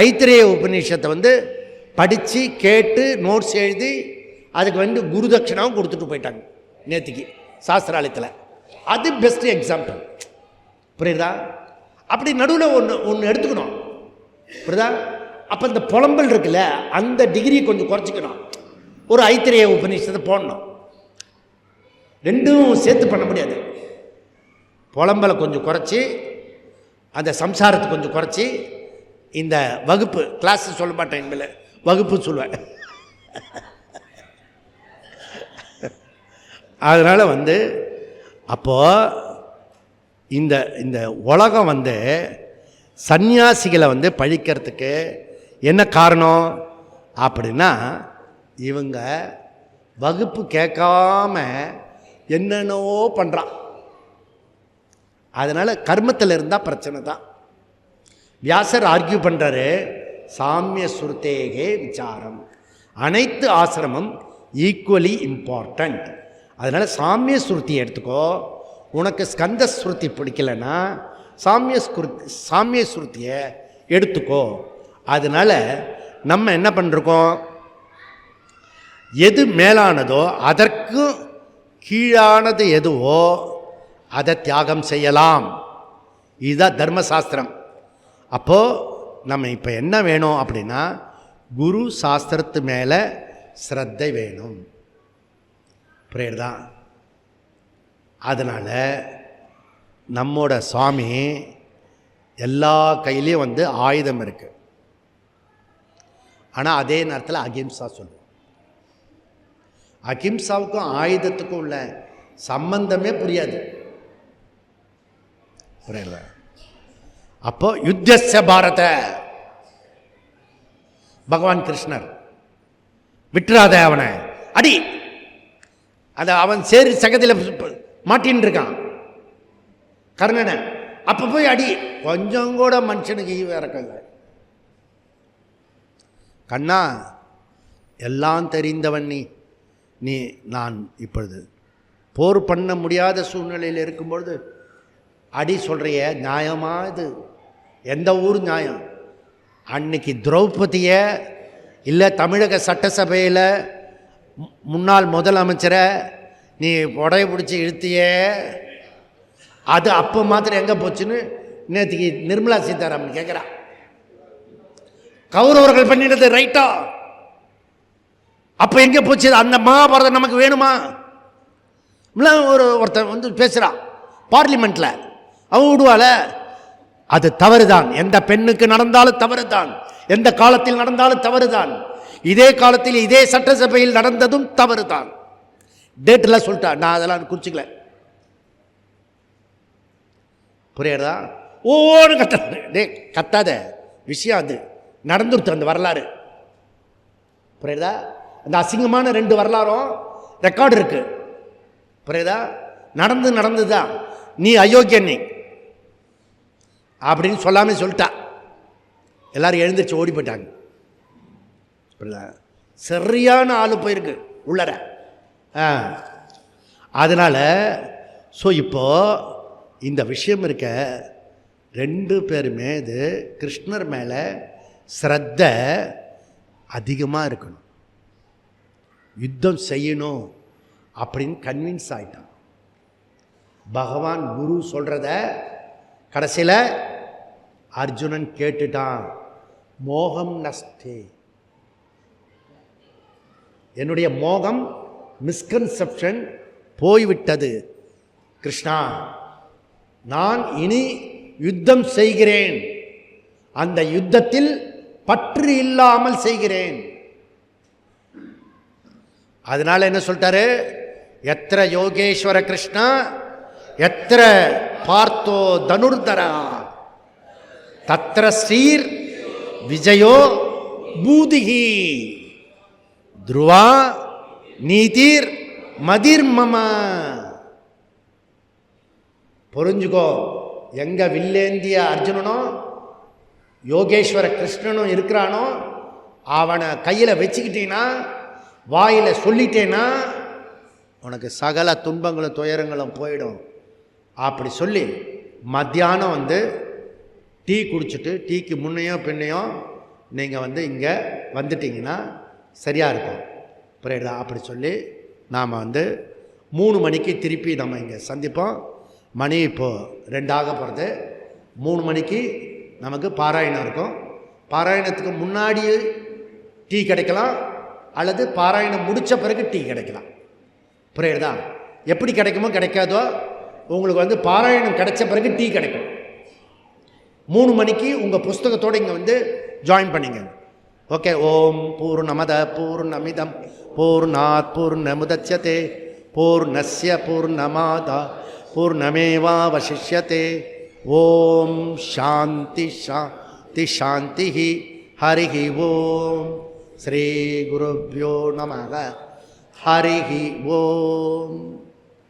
ஐத்திரேய உபநிஷத்தை படித்து கேட்டு நோட்ஸ் எழுதி அதுக்கு குருதட்சணாவும் கொடுத்துட்டு போயிட்டாங்க நேற்றுக்கு சாஸ்திராலயத்தில். அது பெஸ்ட் எக்ஸாம்பிள். புரியுதா? அப்படி நடுவில் ஒன்று எடுத்துக்கணும். புரியுதா? அப்போ இந்த புலம்பல் இருக்குல்ல, அந்த டிகிரி கொஞ்சம் குறைச்சிக்கணும். ஒரு ஐத்திரேய உபநிஷத்தை போடணும். ரெண்டும் சேர்த்து பண்ண முடியாது. புலம்பலை கொஞ்சம் குறைச்சி, அந்த சம்சாரத்தை கொஞ்சம் குறைச்சி, இந்த வகுப்பு கிளாஸ் சொல்ல மாட்டேன், இனிமேல் வகுப்பு சொல்லுவேன். அதனால் அப்போது இந்த இந்த உலகம் சந்நியாசிகளை பழிக்கிறதுக்கு என்ன காரணம் அப்படின்னா, இவங்க வகுப்பு கேட்காம என்னென்னவோ பண்ணுறான். அதனால் கர்மத்தில் இருந்தால் பிரச்சனை தான். வியாசர் ஆர்கியூ பண்ணுறாரு, சாமிய சுருத்தேகே விசாரம், அனைத்து ஆசிரமம் ஈக்குவலி இம்பார்ட்டண்ட். அதனால் சாமிய சுருத்தியை எடுத்துக்கோ. உனக்கு ஸ்கந்த சுருத்தி பிடிக்கலைன்னா சாமிய சுருத்தியை எடுத்துக்கோ. அதனால் நம்ம என்ன பண்ணிருக்கோம், எது மேலானதோ அதற்கு கீழானது எதுவோ அதை தியாகம் செய்யலாம். இதுதான் தர்மசாஸ்திரம். அப்போது நம்ம இப்போ என்ன வேணும் அப்படின்னா, குரு சாஸ்திரத்து மேலே ஸ்ரத்தை வேணும். புரியுதுதான்? அதனால் நம்மோட சுவாமி எல்லா கையிலையும் ஆயுதம் இருக்குது. ஆனால் அதே நேரத்தில் அகிம்சா சொல்லுவோம். அகிம்சாவுக்கும் ஆயுதத்துக்கும் உள்ள சம்பந்தமே புரியாது. புரியல? அப்போ யுத்தஸ்ய பாரத, பகவான் கிருஷ்ணர் விட்டுறாத அவனை அடி. அவன் சேரி சகதியில் மாட்டின்னு இருக்கான் கர்ணனை. அப்போ போய் அடி. கொஞ்சம் கூட மனுஷனுக்கு இறக்கல. கண்ணா, எல்லாம் தெரிந்தவன் நீ நான் இப்பொழுது போர் பண்ண முடியாத சூழ்நிலையில் இருக்கும்பொழுது அடி சொல்கிறிய நியாயமா? இது எந்த ஊர் நியாயம்? அன்னைக்கு திரௌபதியை இல்லை தமிழக சட்டசபையில் முன்னாள் முதலமைச்சரை நீ உடைய பிடிச்சி இழுத்தியே, அது அப்போ மாத்திரம் எங்கே போச்சுன்னு நேற்றுக்கு நிர்மலா சீதாராமன் கேட்குறா. கௌரவர்கள் பண்ணினது ரைட்டா? அப்போ எங்கே போச்சு அந்த மகாபாரதம்? நமக்கு வேணுமா? ஒருத்தர் பேசுகிறான் பார்லிமெண்ட்டில், அவன் விடுவாள. அது தவறுதான். எந்த பெண்ணுக்கு நடந்தாலும் தவறுதான், எந்த காலத்தில் நடந்தாலும் தவறுதான். இதே காலத்தில் இதே சட்டசபையில் நடந்ததும் தவறுதான். டேட்டெல்லாம் சொல்லிட்டா, நான் அதெல்லாம் குறிச்சிக்கல. புரியுறதா? ஓன்னு கத்த கத்தாத விஷயம் அது நடந்துருத்து. அந்த வரலாறு புரியுதா? அந்த அசிங்கமான 2 வரலாறும் ரெக்கார்டு இருக்கு. புரியுதா? நடந்துதான். நீ அயோக்கியன் நீ அப்படின்னு சொல்லாம சொல்லிட்டா. எல்லாரும் எழுந்திரிச்சு ஓடி போயிட்டாங்க. சரியான ஆளு போயிருக்கு உள்ளர. அதனால இப்போ இந்த விஷயம் இருக்க, 2 பேருமே இது கிருஷ்ணர் மேலே ஸ்ரத்த அதிகமாக இருக்கணும், யுத்தம் செய்யணும் அப்படின்னு கன்வின்ஸ் ஆயிட்டான். பகவான் குரு சொல்கிறத கடைசியில் அர்ஜுனன் கேட்டுட்டான். மோகம் நஸ்தே, என்னுடைய மோகம் மிஸ்கன்செப்ஷன் போய்விட்டது கிருஷ்ணா, நான் இனி யுத்தம் செய்கிறேன். அந்த யுத்தத்தில் பற்று இல்லாமல் செய்கிறேன். அதனால என்ன சொல்லிட்டாரு, எத்திர யோகேஸ்வர கிருஷ்ணா எத்திர பார்த்தோ தனுர்தரா தத்திர ஸ்ரீர் விஜயோ பூதிகி துருவா நீதிர் மதிர்மம. புரிஞ்சுக்கோ, எங்க வில்லேந்திய அர்ஜுனனும் யோகேஸ்வர கிருஷ்ணனும் இருக்கிறானோ அவனை கையில் வச்சுக்கிட்டீங்கன்னா, வாயில் சொல்லிட்டேன்னா உனக்கு சகல துன்பங்களும் துயரங்களும் போயிடும். அப்படி சொல்லி மத்தியானம் வந்து டீ குடிச்சிட்டு, டீக்கு முன்னையோ பின்னையோ நீங்கள் இங்கே வந்துட்டிங்கன்னா சரியாக இருக்கும். புரியுதா? அப்படி சொல்லி நாம் 3 மணிக்கு திருப்பி நம்ம இங்கே சந்திப்போம். மணி இப்போது 2 ஆக போகிறது. 3 மணிக்கு நமக்கு பாராயணம் இருக்கும். பாராயணத்துக்கு முன்னாடி டீ கிடைக்கலாம், அல்லது பாராயணம் முடித்த பிறகு டீ கிடைக்கலாம். புரியுதா? எப்படி கிடைக்குமோ கிடைக்காதோ, உங்களுக்கு பாராயணம் கிடைச்ச பிறகு டீ கிடைக்கும். 3 மணிக்கு உங்கள் புஸ்தகத்தோடு இங்கே ஜாயின் பண்ணிங்க. ஓகே. ஓம் பூர்ணமத பூர்ணமிதம் பூர்ணாத் பூர்ணமுதச்யதே பூர்ணஸ்ய பூர்ணமாதா பூர்ணமேவாவசிஷ்யதே. ஓம் சாந்தி சாந்தி சாந்தி. ஹரிஹி ஓம். ஸ்ரீ குருப்யோ நமः. ஹரிஹி ஓம்.